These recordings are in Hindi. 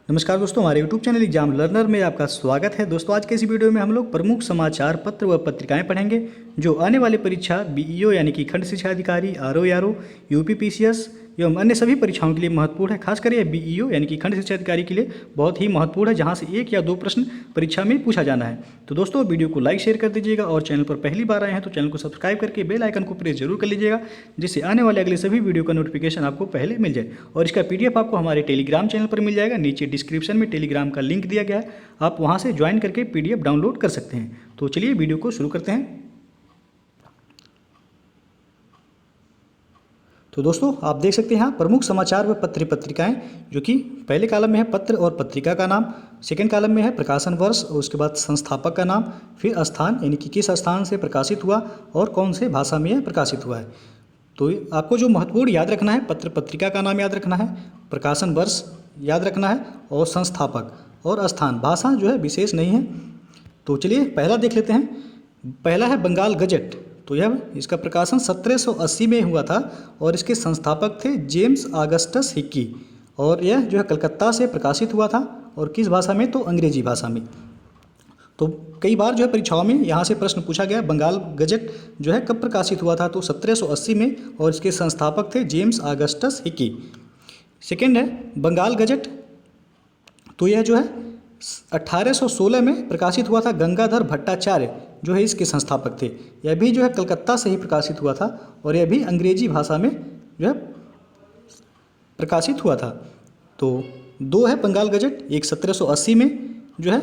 नमस्कार दोस्तों, हमारे YouTube चैनल एग्जाम लर्नर में आपका स्वागत है। दोस्तों आज के इस वीडियो में हम लोग प्रमुख समाचार पत्र व पत्रिकाएं पढ़ेंगे जो आने वाले परीक्षा बीईओ यानी कि खंड शिक्षा अधिकारी, आरओ, यूपीपीसीएस एवं अन्य सभी परीक्षाओं के लिए महत्वपूर्ण है। खासकर यह बीईओ यानी कि खंड शिक्षा अधिकारी के लिए बहुत ही महत्वपूर्ण है, जहां से 1 या 2 प्रश्न परीक्षा में पूछा जाना है। तो दोस्तों वीडियो को लाइक शेयर कर दीजिएगा और चैनल पर पहली बार आए हैं तो चैनल को सब्सक्राइब करके बेल आइकन को प्रेस जरूर कर लीजिएगा, जिससे आने वाले अगले सभी वीडियो का नोटिफिकेशन आपको पहले मिल जाए। और इसका पीडीएफ आपको हमारे टेलीग्राम चैनल पर मिल जाएगा। नीचे डिस्क्रिप्शन में टेलीग्राम का लिंक दिया गया है, आप वहां से ज्वाइन करके पीडीएफ डाउनलोड कर सकते हैं। तो चलिए वीडियो को शुरू करते हैं। तो दोस्तों आप देख सकते हैं यहाँ प्रमुख समाचार व पत्रिकाएं, जो कि पहले कॉलम में है पत्र और पत्रिका का नाम, सेकंड कॉलम में है प्रकाशन वर्ष और उसके बाद संस्थापक का नाम, फिर स्थान यानी कि किस स्थान से प्रकाशित हुआ और कौन से भाषा में यह प्रकाशित हुआ है। तो आपको जो महत्वपूर्ण याद रखना है, पत्र पत्रिका का नाम याद रखना है, प्रकाशन वर्ष याद रखना है और संस्थापक और स्थान। भाषा जो है विशेष नहीं है। तो चलिए पहला देख लेते हैं। पहला है बंगाल गजट। तो यह इसका प्रकाशन 1780 में हुआ था और इसके संस्थापक थे जेम्स ऑगस्टस हिक्की, और यह जो है कलकत्ता से प्रकाशित हुआ था। और किस भाषा में? तो अंग्रेजी भाषा में। तो कई बार जो है परीक्षाओं में यहाँ से प्रश्न पूछा गया, बंगाल गजट जो है कब प्रकाशित हुआ था? तो 1780 में, और इसके संस्थापक थे जेम्स ऑगस्टस हिक्की। सेकेंड है बंगाल गजट। तो यह जो है 1816 में प्रकाशित हुआ था। गंगाधर भट्टाचार्य जो है इसके संस्थापक थे। यह भी जो है कलकत्ता से ही प्रकाशित हुआ था और यह भी अंग्रेजी भाषा में जो है प्रकाशित हुआ था। तो 2 है बंगाल गजट, एक 1780 में जो है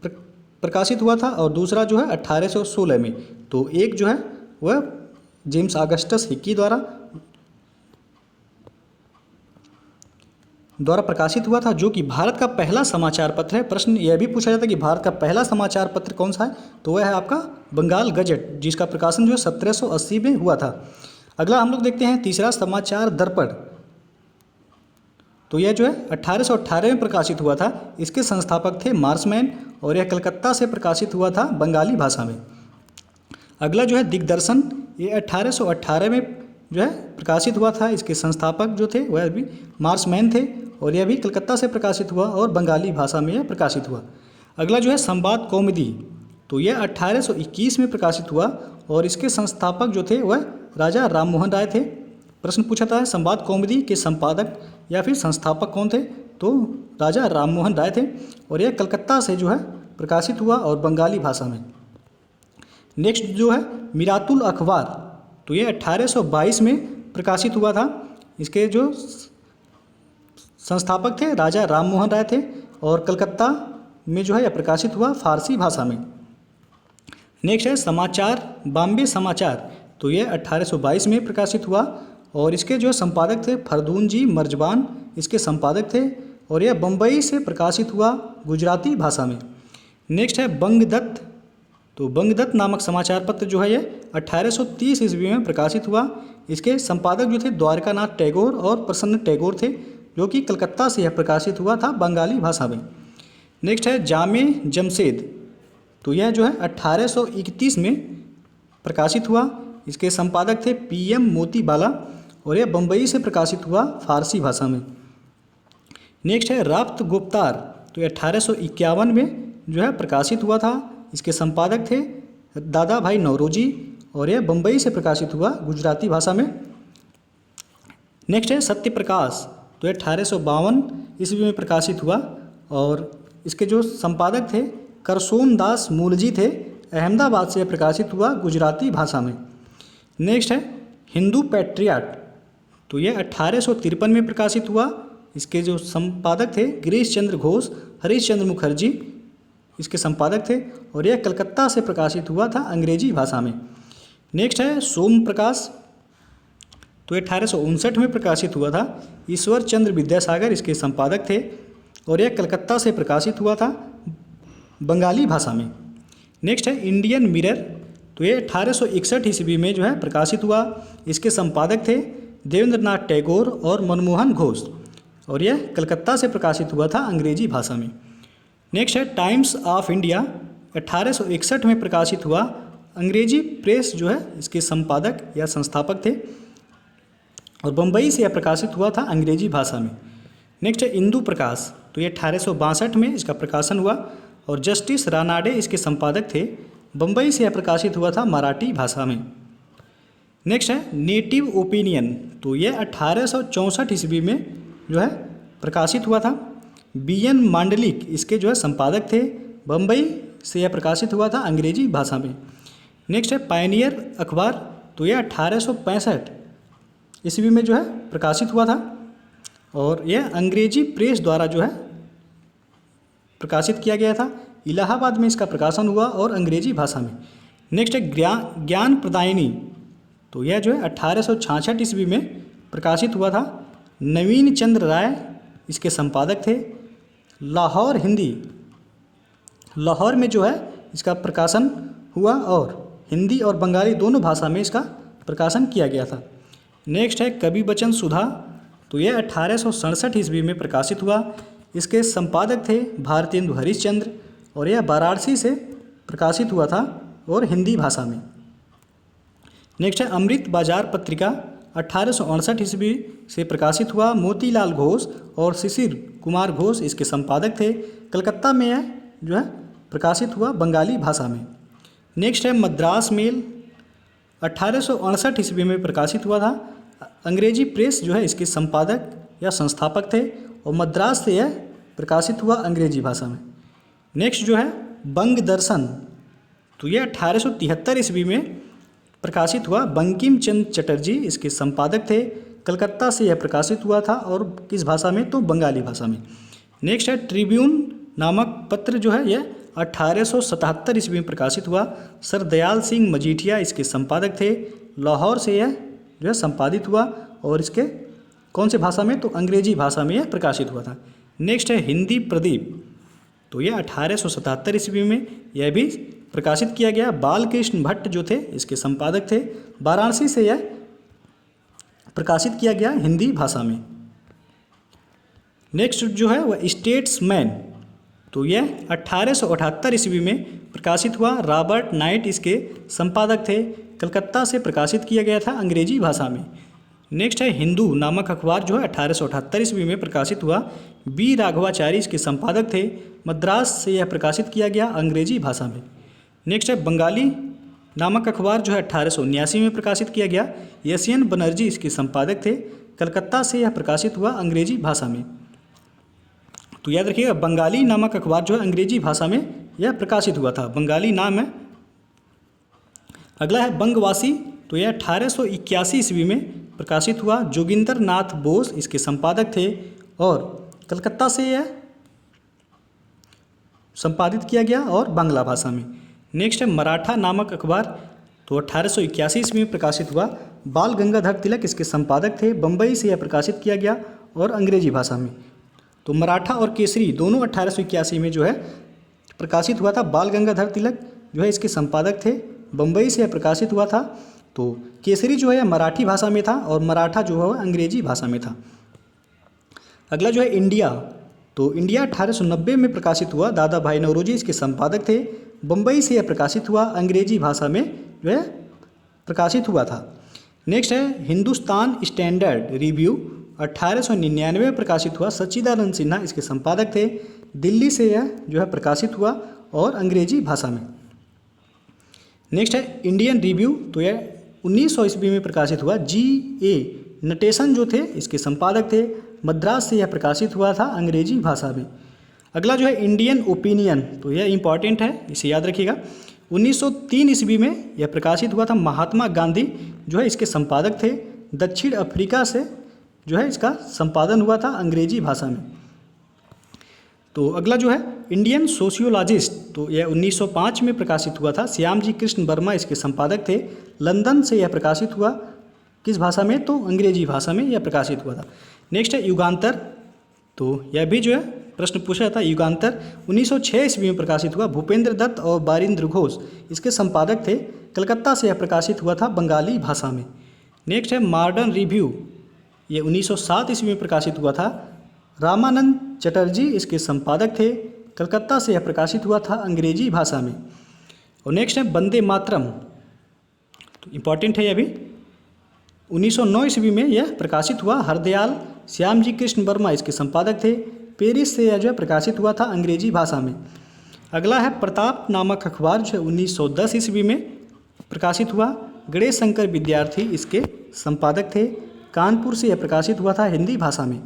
प्रकाशित हुआ था और दूसरा जो है 1816 में। तो एक जो है वह जेम्स ऑगस्टस हिक्की द्वारा प्रकाशित हुआ था, जो कि भारत का पहला समाचार पत्र है। प्रश्न यह भी पूछा जाता है कि भारत का पहला समाचार पत्र कौन सा है? तो वह है आपका बंगाल गजट, जिसका प्रकाशन जो है 1780 में हुआ था। अगला हम लोग देखते हैं तीसरा, समाचार दर्पण। तो यह जो है 1818 में प्रकाशित हुआ था। इसके संस्थापक थे मार्समैन और यह कलकत्ता से प्रकाशित हुआ था बंगाली भाषा में। अगला जो है दिग्दर्शन, ये 1818 में जो है प्रकाशित हुआ था। इसके संस्थापक जो थे वह भी मार्समैन थे और यह भी कलकत्ता से प्रकाशित हुआ और बंगाली भाषा में यह प्रकाशित हुआ। अगला जो है संवाद कौमुदी। तो यह 1821 में प्रकाशित हुआ और इसके संस्थापक जो थे वह राजा राममोहन राय थे। प्रश्न पूछा था संवाद कौमुदी के संपादक या फिर संस्थापक कौन थे? तो राजा राममोहन राय थे और यह कलकत्ता से जो है प्रकाशित हुआ और बंगाली भाषा में। नेक्स्ट जो है मिरातुल अखबार। तो यह 1822 में प्रकाशित हुआ था। इसके जो संस्थापक थे राजा राममोहन राय थे और कलकत्ता में जो है यह प्रकाशित हुआ फारसी भाषा में। नेक्स्ट है समाचार बॉम्बे समाचार। तो यह 1822 में प्रकाशित हुआ और इसके जो संपादक थे फरदून जी मर्जबान, इसके संपादक थे और यह बम्बई से प्रकाशित हुआ गुजराती भाषा में। नेक्स्ट है बंगदत्त। तो बंगदत्त नामक समाचार पत्र जो है ये 1830 ईस्वी में प्रकाशित हुआ। इसके संपादक जो थे द्वारकानाथ टैगोर और प्रसन्न टैगोर थे, जो कि कलकत्ता से यह प्रकाशित हुआ था बंगाली भाषा में। नेक्स्ट है जामे जमशेद। तो यह जो है 1831 में प्रकाशित हुआ। इसके संपादक थे PM मोतीबाला और यह बम्बई से प्रकाशित हुआ फारसी भाषा में। नेक्स्ट है राफ्त गुप्तार। तो यह 1851 में जो है प्रकाशित हुआ था। इसके संपादक थे दादा भाई नौरोजी और यह बम्बई से प्रकाशित हुआ गुजराती भाषा में। नेक्स्ट है सत्य प्रकाश। तो यह 1852 ईस्वी में प्रकाशित हुआ और इसके जो संपादक थे करसोन दास मूलजी थे। अहमदाबाद से प्रकाशित हुआ गुजराती भाषा में। नेक्स्ट है हिंदू पैट्रियाट। तो यह 1853 में प्रकाशित हुआ। इसके जो संपादक थे गिरीश चंद्र घोष, हरीश चंद्र मुखर्जी इसके संपादक थे और यह कलकत्ता से प्रकाशित हुआ था अंग्रेजी भाषा में। नेक्स्ट है सोम प्रकाश। तो 1859 में प्रकाशित हुआ था। ईश्वर चंद्र विद्यासागर इसके संपादक थे और यह कलकत्ता से प्रकाशित हुआ था बंगाली भाषा में। नेक्स्ट है इंडियन मिरर। तो ये 1861 ईस्वी में जो है प्रकाशित हुआ। इसके संपादक थे देवेंद्रनाथ टैगोर और मनमोहन घोष और यह कलकत्ता से प्रकाशित हुआ था अंग्रेजी भाषा में। नेक्स्ट है टाइम्स ऑफ इंडिया। 1861 में प्रकाशित हुआ। अंग्रेजी प्रेस जो है इसके संपादक या संस्थापक थे और बम्बई से यह प्रकाशित हुआ था अंग्रेजी भाषा में। नेक्स्ट है इंदु प्रकाश, तो ये 1862 में इसका प्रकाशन हुआ और जस्टिस रानाडे इसके संपादक थे। बम्बई से यह प्रकाशित हुआ था मराठी भाषा में। नेक्स्ट है नेटिव ओपिनियन, तो ये 1864 ईस्वी में जो है प्रकाशित हुआ था। BN मांडलिक इसके जो है संपादक थे। बम्बई से यह प्रकाशित हुआ था अंग्रेजी भाषा में। नेक्स्ट है पायनियर अखबार, तो यह 1865 ईस्वी में जो है प्रकाशित हुआ था और यह अंग्रेजी प्रेस द्वारा जो है प्रकाशित किया गया था। इलाहाबाद में इसका प्रकाशन हुआ और अंग्रेजी भाषा में। नेक्स्ट है ज्ञान प्रदायिनी, तो यह जो है 1866 ईस्वी में प्रकाशित हुआ था। नवीन चंद्र राय इसके संपादक थे। लाहौर हिंदी, लाहौर में जो है इसका प्रकाशन हुआ और हिंदी और बंगाली दोनों भाषा में इसका प्रकाशन किया गया था। नेक्स्ट है कवि वचन सुधा, तो यह 1867 ईस्वी में प्रकाशित हुआ। इसके संपादक थे भारतेंदु हरिश्चंद्र और यह वाराणसी से प्रकाशित हुआ था और हिंदी भाषा में। नेक्स्ट है अमृत बाजार पत्रिका, 1868 ईस्वी से प्रकाशित हुआ। मोतीलाल घोष और शिशिर कुमार घोष इसके संपादक थे। कलकत्ता में यह जो है प्रकाशित हुआ बंगाली भाषा में। नेक्स्ट है मद्रास मेल, 1868 ईस्वी में प्रकाशित हुआ था। अंग्रेजी प्रेस जो है इसके संपादक या संस्थापक थे और मद्रास से यह प्रकाशित हुआ अंग्रेजी भाषा में। नेक्स्ट जो है बंग दर्शन, तो यह 1873 ईस्वी में प्रकाशित हुआ। बंकिम चंद्र चटर्जी इसके संपादक थे। कलकत्ता से यह प्रकाशित हुआ था और किस भाषा में, तो बंगाली भाषा में। नेक्स्ट है ट्रिब्यून नामक पत्र जो है यह 1877 ईस्वी में प्रकाशित हुआ। सर दयाल सिंह मजीठिया इसके संपादक थे। लाहौर से यह जो है संपादित हुआ और इसके कौन से भाषा में, तो अंग्रेजी भाषा में यह प्रकाशित हुआ था। नेक्स्ट है हिंदी प्रदीप, तो यह 1877 ईस्वी में यह भी प्रकाशित किया गया। बालकृष्ण भट्ट जो थे इसके संपादक थे। वाराणसी से यह प्रकाशित किया गया हिंदी भाषा में। नेक्स्ट जो है वह स्टेट्समैन, तो यह 1878 ईस्वी में प्रकाशित हुआ। रॉबर्ट नाइट इसके संपादक थे। कलकत्ता से प्रकाशित किया गया था अंग्रेजी भाषा में। नेक्स्ट है हिंदू नामक अखबार जो है 1878 ईस्वी में प्रकाशित हुआ। बी राघवाचारी इसके संपादक थे। मद्रास से यह प्रकाशित किया गया अंग्रेजी भाषा में। नेक्स्ट है बंगाली नामक अखबार जो है 1879 में प्रकाशित किया गया। एशियन बनर्जी इसके संपादक थे। कलकत्ता से यह प्रकाशित हुआ अंग्रेजी भाषा में। तो याद रखिएगा बंगाली नामक अखबार जो है अंग्रेजी भाषा में यह प्रकाशित हुआ था, बंगाली नाम है। अगला है बंगवासी, तो यह 1881 ईस्वी में प्रकाशित हुआ। जोगिंदर नाथ बोस इसके संपादक थे और कलकत्ता से यह संपादित किया गया और बांग्ला भाषा में। नेक्स्ट है मराठा नामक अखबार, तो 1881 ईस्वी में प्रकाशित हुआ। बाल गंगाधर तिलक इसके संपादक थे। बम्बई से यह प्रकाशित किया गया और अंग्रेजी भाषा में। तो मराठा और केसरी दोनों 1881 में जो है प्रकाशित हुआ था। बाल गंगाधर तिलक जो है इसके संपादक थे। बम्बई से यह प्रकाशित हुआ था। तो केसरी जो है मराठी भाषा में था और मराठा जो है अंग्रेजी भाषा में था। अगला जो है इंडिया, तो इंडिया 1890 में प्रकाशित हुआ। दादा भाई नौरोजी इसके संपादक थे। बम्बई से यह प्रकाशित हुआ। अंग्रेजी भाषा में जो है प्रकाशित हुआ था। नेक्स्ट है हिंदुस्तान स्टैंडर्ड रिव्यू, 1899 में प्रकाशित हुआ। सच्चिदानंद सिन्हा इसके संपादक थे। दिल्ली से यह जो है प्रकाशित हुआ और अंग्रेजी भाषा में। नेक्स्ट है इंडियन रिव्यू, तो यह 1900 ईस्वी में प्रकाशित हुआ। G.A. नटेशन जो थे इसके संपादक थे। मद्रास से यह प्रकाशित हुआ था अंग्रेजी भाषा में। अगला जो है इंडियन ओपिनियन, तो यह इंपॉर्टेंट है, इसे याद रखिएगा। 1903 ईस्वी में यह प्रकाशित हुआ था। महात्मा गांधी जो है इसके संपादक थे। दक्षिण अफ्रीका से जो है इसका संपादन हुआ था अंग्रेजी भाषा में। तो अगला जो है इंडियन सोशियोलॉजिस्ट, तो यह 1905 में प्रकाशित हुआ था। श्याम जी कृष्ण वर्मा इसके संपादक थे। लंदन से यह प्रकाशित हुआ। किस भाषा में, तो अंग्रेजी भाषा में यह प्रकाशित हुआ था। नेक्स्ट है युगांतर, तो यह भी जो है प्रश्न पूछा था। युगांतर 1906 ईस्वी में प्रकाशित हुआ। भूपेंद्र दत्त और बारिंद्र घोष इसके संपादक थे। कलकत्ता से यह प्रकाशित हुआ था बंगाली भाषा में। नेक्स्ट है मॉडर्न रिव्यू, ये 1907 ईस्वी में प्रकाशित हुआ था। रामानंद चटर्जी इसके संपादक थे। कलकत्ता से यह प्रकाशित हुआ था अंग्रेजी भाषा में। और नेक्स्ट है वंदे मातरम, तो इम्पॉर्टेंट है यह भी। 1909 ईस्वी में यह प्रकाशित हुआ। हरदयाल श्यामजी कृष्ण वर्मा इसके संपादक थे। पेरिस से यह जो है प्रकाशित हुआ था अंग्रेजी भाषा में। अगला है प्रताप नामक अखबार जो है 1910 ईस्वी में प्रकाशित हुआ। गणेश शंकर विद्यार्थी इसके संपादक थे। कानपुर से यह प्रकाशित हुआ था हिंदी भाषा में।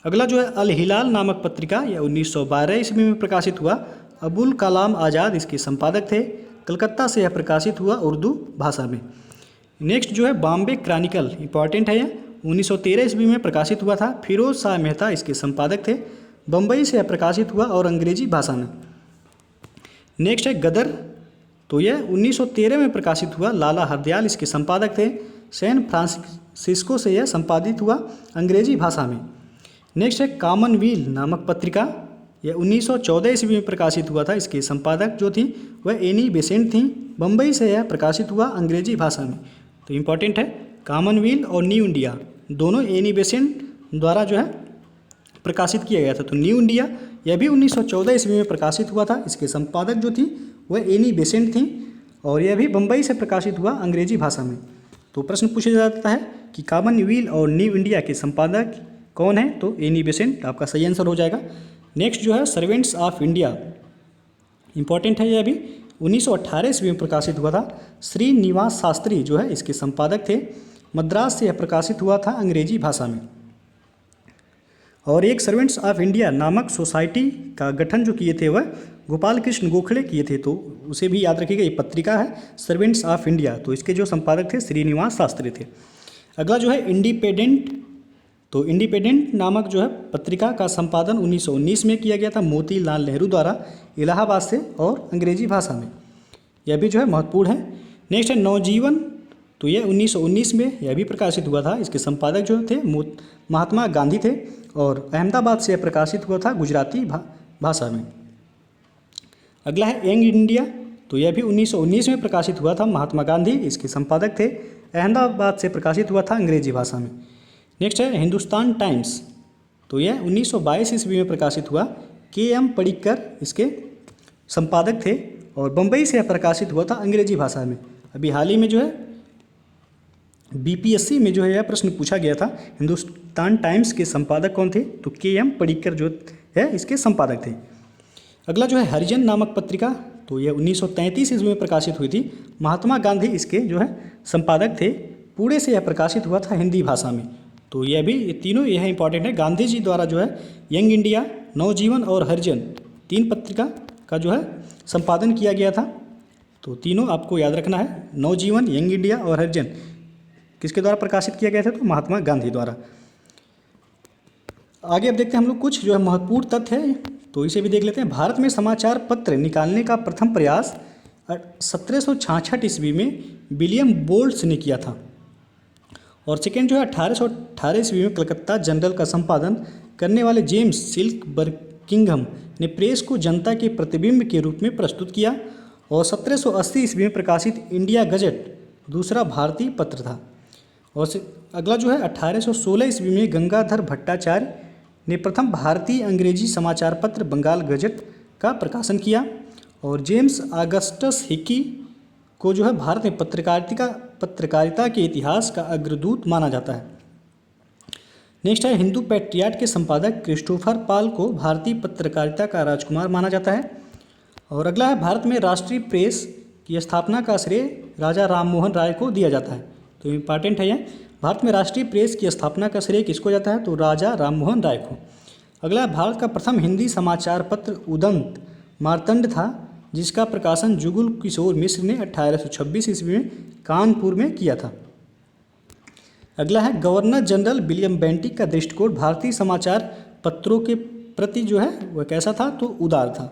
अगला जो है अल हिलाल नामक पत्रिका, यह 1912 ईस्वी में प्रकाशित हुआ। अबुल कलाम आज़ाद इसके संपादक थे। कलकत्ता से यह प्रकाशित हुआ उर्दू भाषा में। नेक्स्ट जो है बॉम्बे क्रॉनिकल, इंपॉर्टेंट है यह, 1913 ईस्वी में प्रकाशित हुआ था। फिरोज शाह मेहता इसके संपादक थे। बम्बई से यह प्रकाशित हुआ और अंग्रेजी भाषा में। नेक्स्ट है गदर, तो यह 1913 में प्रकाशित हुआ। लाला हरदयाल इसके संपादक थे। सैन फ्रांसिस्को से यह संपादित हुआ अंग्रेजी भाषा में। नेक्स्ट है कॉमनवेल्थ नामक पत्रिका, यह 1914 ईस्वी में प्रकाशित हुआ था। इसके संपादक जो थी वह एनी बेसेंट थी। बम्बई से यह प्रकाशित हुआ अंग्रेजी भाषा में। तो इम्पॉर्टेंट है कॉमनवेल्थ और न्यू इंडिया दोनों एनी बेसेंट द्वारा जो है प्रकाशित किया गया था। तो न्यू इंडिया यह भी 1914 ईस्वी में प्रकाशित हुआ था। इसके संपादक जो थी वह एनी बेसेंट थी और यह भी बम्बई से प्रकाशित हुआ अंग्रेजी भाषा में। तो प्रश्न पूछा जाता है कि कॉमनवेल्थ और न्यू इंडिया के संपादक कौन है, तो एनी बेसेंट आपका सही आंसर हो जाएगा। नेक्स्ट जो है सर्वेंट्स ऑफ इंडिया, इंपॉर्टेंट है, यह भी 1918 ईस्वी में प्रकाशित हुआ था। श्रीनिवास शास्त्री जो है इसके संपादक थे। मद्रास से यह प्रकाशित हुआ था अंग्रेजी भाषा में। और एक सर्वेंट्स ऑफ इंडिया नामक सोसाइटी का गठन जो किए थे वह गोपाल कृष्ण गोखले किए थे, तो उसे भी याद रखिएगा। ये पत्रिका है सर्वेंट्स ऑफ इंडिया, तो इसके जो संपादक थे श्रीनिवास शास्त्री थे। अगला जो है इंडिपेंडेंट, तो इंडिपेंडेंट नामक जो है पत्रिका का संपादन 1919 में किया गया था मोतीलाल नेहरू द्वारा इलाहाबाद से और अंग्रेजी भाषा में। यह भी जो है महत्वपूर्ण है। नेक्स्ट है नवजीवन, तो यह 1919 में यह भी प्रकाशित हुआ था। इसके संपादक जो थे महात्मा गांधी थे और अहमदाबाद से यह प्रकाशित हुआ था गुजराती भाषा में। अगला है यंग इंडिया, तो यह भी 1919 में प्रकाशित हुआ था। महात्मा गांधी इसके संपादक थे। अहमदाबाद से प्रकाशित हुआ था अंग्रेजी भाषा में। नेक्स्ट है हिंदुस्तान टाइम्स, तो यह 1922 ईस्वी में प्रकाशित हुआ। के.एम. पडिक्कर इसके संपादक थे और बम्बई से यह प्रकाशित हुआ था अंग्रेजी भाषा में। अभी हाल ही में जो है बीपीएससी में जो है यह प्रश्न पूछा गया था, हिंदुस्तान टाइम्स के संपादक कौन थे, तो के.एम. पडिक्कर जो है इसके संपादक थे। अगला जो है हरिजन नामक पत्रिका, तो यह 1933 ईस्वी में प्रकाशित हुई थी। महात्मा गांधी इसके जो है संपादक थे। पुणे से यह प्रकाशित हुआ था हिंदी भाषा में। तो यह भी, ये तीनों यह इंपॉर्टेंट है। गांधी जी द्वारा जो है यंग इंडिया, नवजीवन और हरिजन 3 पत्रिका का जो है संपादन किया गया था। तो तीनों आपको याद रखना है, नवजीवन, यंग इंडिया और हरिजन किसके द्वारा प्रकाशित किया गया था, तो महात्मा गांधी द्वारा। आगे अब देखते हैं हम लोग कुछ जो है महत्वपूर्ण तथ्य है, तो इसे भी देख लेते हैं। भारत में समाचार पत्र निकालने का प्रथम प्रयास 1766 ईस्वी में विलियम बोल्ट्स ने किया था। और सेकेंड जो है 1818 ईस्वी में कलकत्ता जनरल का संपादन करने वाले जेम्स सिल्क बर्किंघम ने प्रेस को जनता के प्रतिबिंब के रूप में प्रस्तुत किया। और 1780 ईस्वी में प्रकाशित इंडिया गजट दूसरा भारतीय पत्र था। और अगला जो है 1816 ईस्वी में गंगाधर भट्टाचार्य ने प्रथम भारतीय अंग्रेजी समाचार पत्र बंगाल गजट का प्रकाशन किया। और जेम्स ऑगस्टस हिकी को जो है भारत में पत्रकारिता के इतिहास का अग्रदूत माना जाता है। नेक्स्ट है हिंदू पैट्रियट के संपादक क्रिस्टोफर पाल को भारतीय पत्रकारिता का राजकुमार माना जाता है। और अगला है भारत में राष्ट्रीय प्रेस की स्थापना का श्रेय राजा राममोहन राय को दिया जाता है। तो इम्पॉर्टेंट है यह, भारत में राष्ट्रीय प्रेस की स्थापना का श्रेय किसको जाता है, तो राजा राममोहन राय को। अगला भारत का प्रथम हिंदी समाचार पत्र उदंत मार्तंड था, जिसका प्रकाशन जुगल किशोर मिश्र ने 1826 ईस्वी में कानपुर में किया था। अगला है गवर्नर जनरल विलियम बेंटिक का दृष्टिकोण भारतीय समाचार पत्रों के प्रति जो है वह कैसा था, तो उदार था।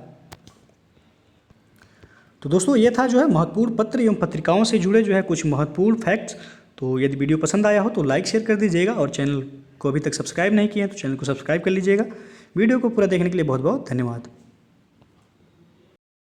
तो दोस्तों ये था जो है महत्वपूर्ण पत्र एवं पत्रिकाओं से जुड़े जो है कुछ महत्वपूर्ण फैक्ट्स। तो यदि वीडियो पसंद आया हो तो लाइक शेयर कर दीजिएगा और चैनल को अभी तक सब्सक्राइब नहीं किया है तो चैनल को सब्सक्राइब कर लीजिएगा। वीडियो को पूरा देखने के लिए बहुत बहुत धन्यवाद।